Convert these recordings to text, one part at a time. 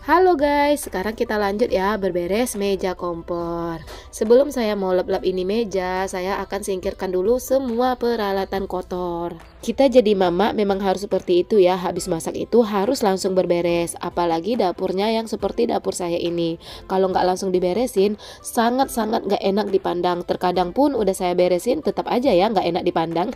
Halo guys, sekarang kita lanjut ya berberes meja kompor. Sebelum saya mau lap-lap ini meja, saya akan singkirkan dulu semua peralatan kotor. Kita jadi mama memang harus seperti itu ya, habis masak itu harus langsung berberes. Apalagi dapurnya yang seperti dapur saya ini. Kalau nggak langsung diberesin, sangat-sangat nggak enak dipandang. Terkadang pun udah saya beresin, tetap aja ya nggak enak dipandang.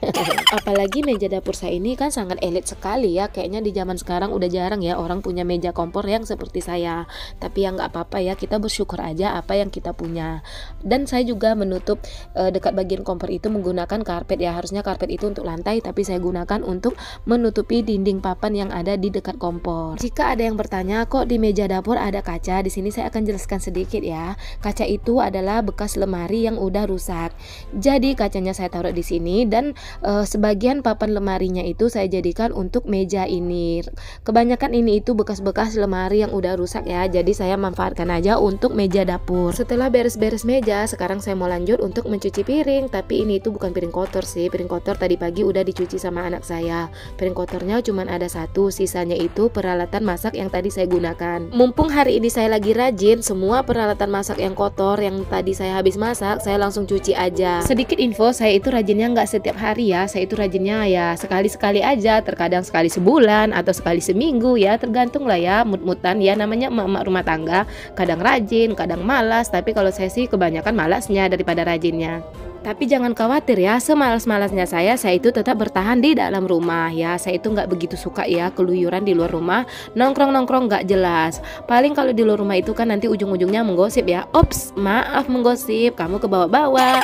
Apalagi meja dapur saya ini kan sangat elit sekali ya. Kayaknya di zaman sekarang udah jarang ya orang punya meja kompor yang seperti saya. Tapi ya nggak apa-apa ya, kita bersyukur aja apa yang kita punya. Dan saya juga menutup dekat bagian kompor itu menggunakan karpet ya. Harusnya karpet itu untuk lantai, tapi saya gunakan untuk menutupi dinding papan yang ada di dekat kompor. Jika ada yang bertanya kok di meja dapur ada kaca, di sini saya akan jelaskan sedikit ya. Kaca itu adalah bekas lemari yang udah rusak. Jadi kacanya saya taruh di sini dan sebagian papan lemarinya itu saya jadikan untuk meja ini. Kebanyakan ini itu bekas-bekas lemari yang udah rusak ya. Jadi saya manfaatkan aja untuk meja dapur. Setelah beres-beres meja, sekarang saya mau lanjut untuk mencuci piring. Tapi ini itu bukan piring kotor sih. Piring kotor tadi pagi udah dicuci sama anak saya. Piring kotornya cuma ada satu, sisanya itu peralatan masak yang tadi saya gunakan. Mumpung hari ini saya lagi rajin, semua peralatan masak yang kotor yang tadi saya habis masak, saya langsung cuci aja. Sedikit info, saya itu rajinnya nggak setiap hari ya. Saya itu rajinnya ya sekali-sekali aja, terkadang sekali sebulan atau sekali seminggu ya, tergantung lah ya, mut-mutan ya, namanya emak-emak rumah tangga. Kadang rajin, kadang malas, tapi kalau saya sih kebanyakan malasnya daripada rajinnya. Tapi jangan khawatir ya, semalas-malasnya saya itu tetap bertahan di dalam rumah ya. Saya itu nggak begitu suka ya keluyuran di luar rumah, nongkrong-nongkrong nggak jelas. Paling kalau di luar rumah itu kan nanti ujung-ujungnya menggosip ya. Ops, maaf menggosip, kamu kebawa-bawa.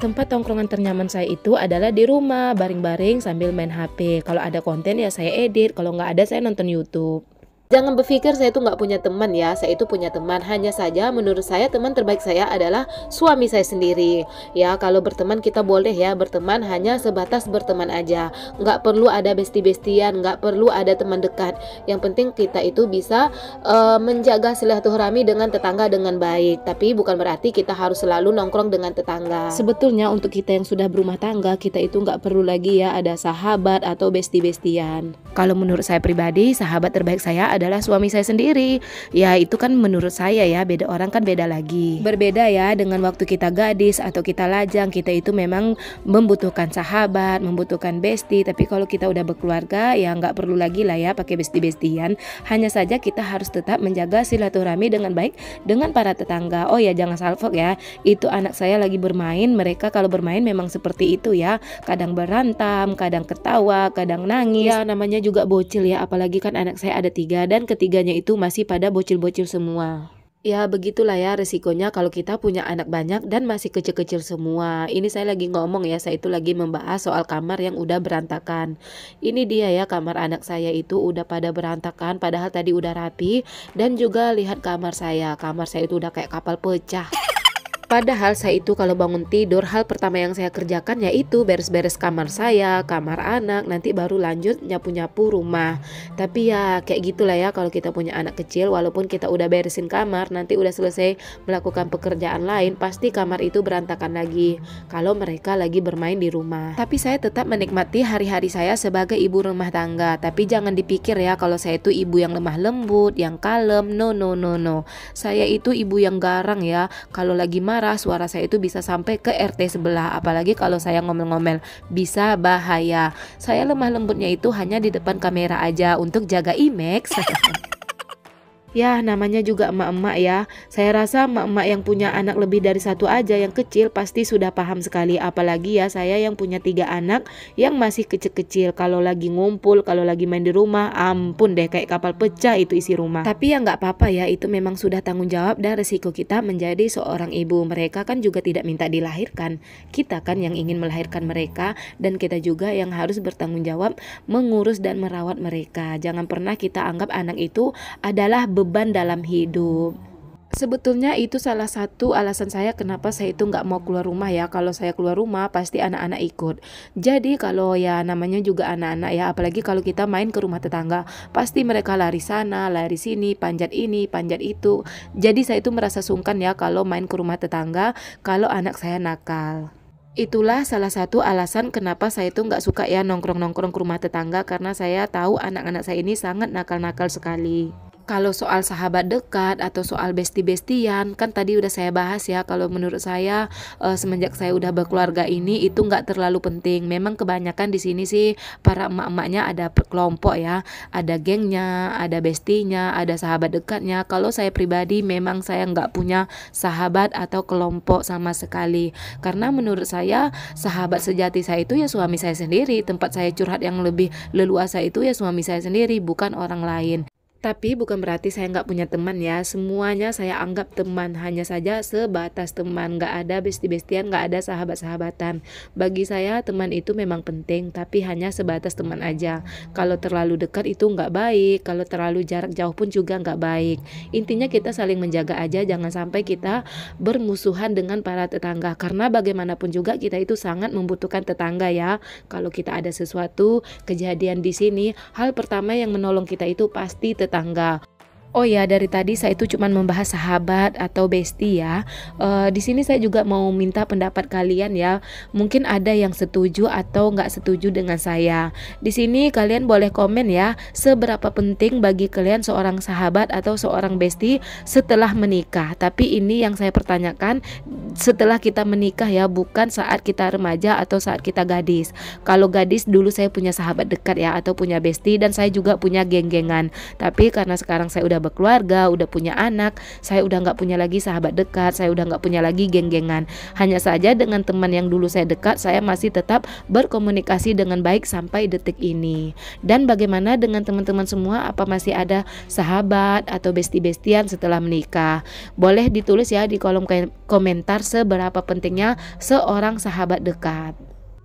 Tempat tongkrongan ternyaman saya itu adalah di rumah, baring-baring sambil main HP. Kalau ada konten ya saya edit, kalau nggak ada saya nonton YouTube. Jangan berpikir saya itu nggak punya teman ya, saya itu punya teman. Hanya saja menurut saya teman terbaik saya adalah suami saya sendiri. Ya kalau berteman kita boleh ya berteman, hanya sebatas berteman aja. Nggak perlu ada besti-bestian, nggak perlu ada teman dekat. Yang penting kita itu bisa menjaga silaturahmi dengan tetangga dengan baik. Tapi bukan berarti kita harus selalu nongkrong dengan tetangga. Sebetulnya untuk kita yang sudah berumah tangga, kita itu nggak perlu lagi ya ada sahabat atau besti-bestian. Kalau menurut saya pribadi, sahabat terbaik saya adalah suami saya sendiri. Ya itu kan menurut saya ya, beda orang kan beda lagi. Berbeda ya dengan waktu kita gadis atau kita lajang, kita itu memang membutuhkan sahabat, membutuhkan besti. Tapi kalau kita udah berkeluarga ya nggak perlu lagi lah ya pakai besti-bestian. Hanya saja kita harus tetap menjaga silaturahmi dengan baik dengan para tetangga. Oh ya jangan salfok ya, itu anak saya lagi bermain. Mereka kalau bermain memang seperti itu ya, kadang berantem, kadang ketawa, kadang nangis. Ya namanya juga bocil ya, apalagi kan anak saya ada 3 dan ketiganya itu masih pada bocil-bocil semua. Ya begitulah ya resikonya kalau kita punya anak banyak dan masih kecil-kecil semua. Ini saya lagi ngomong ya, saya itu lagi membahas soal kamar yang udah berantakan. Ini dia ya kamar anak saya itu udah pada berantakan, padahal tadi udah rapi. Dan juga lihat kamar saya itu udah kayak kapal pecah. Padahal saya itu kalau bangun tidur, hal pertama yang saya kerjakan yaitu beres-beres kamar saya, kamar anak, nanti baru lanjut nyapu-nyapu rumah. Tapi ya kayak gitulah ya kalau kita punya anak kecil, walaupun kita udah beresin kamar, nanti udah selesai melakukan pekerjaan lain, pasti kamar itu berantakan lagi kalau mereka lagi bermain di rumah. Tapi saya tetap menikmati hari-hari saya sebagai ibu rumah tangga. Tapi jangan dipikir ya kalau saya itu ibu yang lemah lembut, yang kalem. No. Saya itu ibu yang garang ya. Kalau lagi marah suara saya itu bisa sampai ke RT sebelah. Apalagi kalau saya ngomel-ngomel bisa bahaya. Saya lemah lembutnya itu hanya di depan kamera aja untuk jaga image. Ya namanya juga emak-emak ya. Saya rasa emak-emak yang punya anak lebih dari satu aja yang kecil pasti sudah paham sekali. Apalagi ya saya yang punya 3 anak yang masih kecil-kecil. Kalau lagi ngumpul, kalau lagi main di rumah, ampun deh kayak kapal pecah itu isi rumah. Tapi ya nggak apa-apa ya, itu memang sudah tanggung jawab dan resiko kita menjadi seorang ibu. Mereka kan juga tidak minta dilahirkan. Kita kan yang ingin melahirkan mereka, dan kita juga yang harus bertanggung jawab mengurus dan merawat mereka. Jangan pernah kita anggap anak itu adalah beban dalam hidup. Sebetulnya itu salah satu alasan saya kenapa saya itu nggak mau keluar rumah ya. Kalau saya keluar rumah pasti anak-anak ikut. Jadi kalau ya namanya juga anak-anak ya, apalagi kalau kita main ke rumah tetangga, pasti mereka lari sana, lari sini, panjat ini, panjat itu. Jadi saya itu merasa sungkan ya kalau main ke rumah tetangga kalau anak saya nakal. Itulah salah satu alasan kenapa saya itu nggak suka ya nongkrong-nongkrong ke rumah tetangga, karena saya tahu anak-anak saya ini sangat nakal-nakal sekali. Kalau soal sahabat dekat atau soal besti-bestian, kan tadi udah saya bahas ya. Kalau menurut saya semenjak saya udah berkeluarga ini itu nggak terlalu penting. Memang kebanyakan di sini sih para emak-emaknya ada kelompok ya, ada gengnya, ada bestinya, ada sahabat dekatnya. Kalau saya pribadi memang saya nggak punya sahabat atau kelompok sama sekali. Karena menurut saya sahabat sejati saya itu ya suami saya sendiri. Tempat saya curhat yang lebih leluasa itu ya suami saya sendiri, bukan orang lain. Tapi bukan berarti saya nggak punya teman ya. Semuanya saya anggap teman. Hanya saja sebatas teman. Nggak ada besti-bestian, nggak ada sahabat-sahabatan. Bagi saya teman itu memang penting, tapi hanya sebatas teman aja. Kalau terlalu dekat itu nggak baik. Kalau terlalu jarak jauh pun juga nggak baik. Intinya kita saling menjaga aja. Jangan sampai kita bermusuhan dengan para tetangga. Karena bagaimanapun juga kita itu sangat membutuhkan tetangga ya. Kalau kita ada sesuatu kejadian di sini, hal pertama yang menolong kita itu pasti tetangga. Oh ya, dari tadi saya itu cuma membahas sahabat atau bestie ya. Di sini saya juga mau minta pendapat kalian ya. Mungkin ada yang setuju atau nggak setuju dengan saya. Di sini kalian boleh komen ya. Seberapa penting bagi kalian seorang sahabat atau seorang bestie setelah menikah. Tapi ini yang saya pertanyakan setelah kita menikah ya, bukan saat kita remaja atau saat kita gadis. Kalau gadis dulu saya punya sahabat dekat ya, atau punya bestie, dan saya juga punya geng-gengan. Tapi karena sekarang saya udah berkeluarga, udah punya anak, saya udah nggak punya lagi sahabat dekat, saya udah nggak punya lagi geng-gengan. Hanya saja dengan teman yang dulu saya dekat, saya masih tetap berkomunikasi dengan baik sampai detik ini. Dan bagaimana dengan teman-teman semua, apa masih ada sahabat atau besti-bestian setelah menikah? Boleh ditulis ya di kolom komentar seberapa pentingnya seorang sahabat dekat.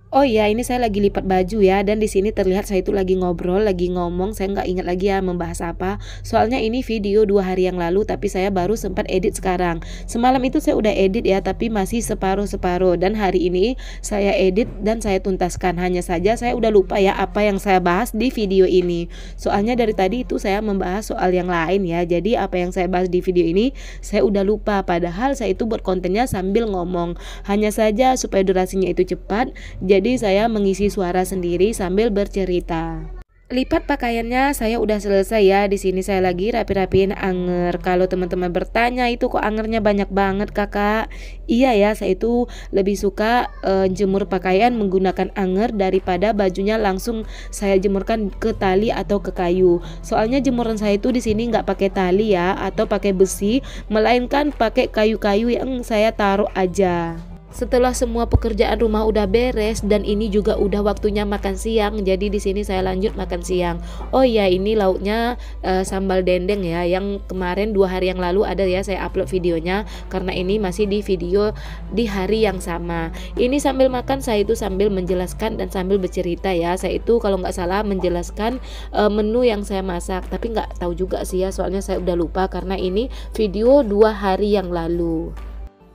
Oh iya, ini saya lagi lipat baju ya, dan di sini terlihat saya itu lagi ngobrol, lagi ngomong. Saya nggak ingat lagi ya membahas apa. Soalnya ini video 2 hari yang lalu, tapi saya baru sempat edit sekarang. Semalam itu saya udah edit ya, tapi masih separuh-separuh. Dan hari ini saya edit dan saya tuntaskan. Hanya saja saya udah lupa ya apa yang saya bahas di video ini. Soalnya dari tadi itu saya membahas soal yang lain ya. Jadi apa yang saya bahas di video ini saya udah lupa. Padahal saya itu buat kontennya sambil ngomong. Hanya saja supaya durasinya itu cepat, jadi saya mengisi suara sendiri sambil bercerita. Lipat pakaiannya saya udah selesai ya. Di sini saya lagi rapi-rapiin anger. Kalau teman-teman bertanya itu kok angernya banyak banget kakak? Iya ya, saya itu lebih suka jemur pakaian menggunakan anger daripada bajunya langsung saya jemurkan ke tali atau ke kayu. Soalnya jemuran saya itu di sini nggak pakai tali ya atau pakai besi, melainkan pakai kayu-kayu yang saya taruh aja. Setelah semua pekerjaan rumah udah beres dan ini juga udah waktunya makan siang, jadi di sini saya lanjut makan siang. Oh ya, ini lauknya sambal dendeng ya, yang kemarin 2 hari yang lalu ada ya saya upload videonya, karena ini masih di video di hari yang sama. Ini sambil makan saya itu sambil menjelaskan dan sambil bercerita ya. Saya itu kalau nggak salah menjelaskan menu yang saya masak, tapi nggak tahu juga sih ya, soalnya saya udah lupa karena ini video 2 hari yang lalu.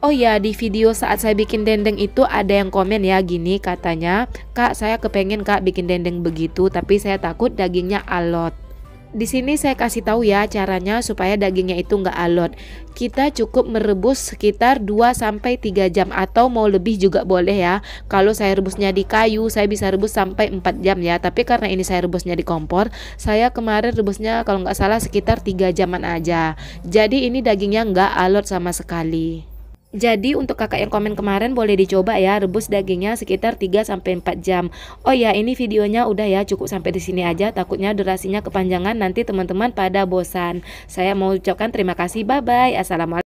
Oh ya, di video saat saya bikin dendeng itu ada yang komen ya gini katanya, "Kak, saya kepengen Kak bikin dendeng begitu, tapi saya takut dagingnya alot." Di sini saya kasih tahu ya caranya supaya dagingnya itu nggak alot. Kita cukup merebus sekitar 2-3 jam atau mau lebih juga boleh ya. Kalau saya rebusnya di kayu, saya bisa rebus sampai 4 jam ya. Tapi karena ini saya rebusnya di kompor, saya kemarin rebusnya kalau nggak salah sekitar 3 jaman aja. Jadi ini dagingnya nggak alot sama sekali. Jadi untuk kakak yang komen kemarin boleh dicoba ya, rebus dagingnya sekitar 3-4 jam. Oh ya, ini videonya udah ya, cukup sampai di sini aja, takutnya durasinya kepanjangan nanti teman-teman pada bosan. Saya mau ucapkan terima kasih, bye bye. Assalamualaikum.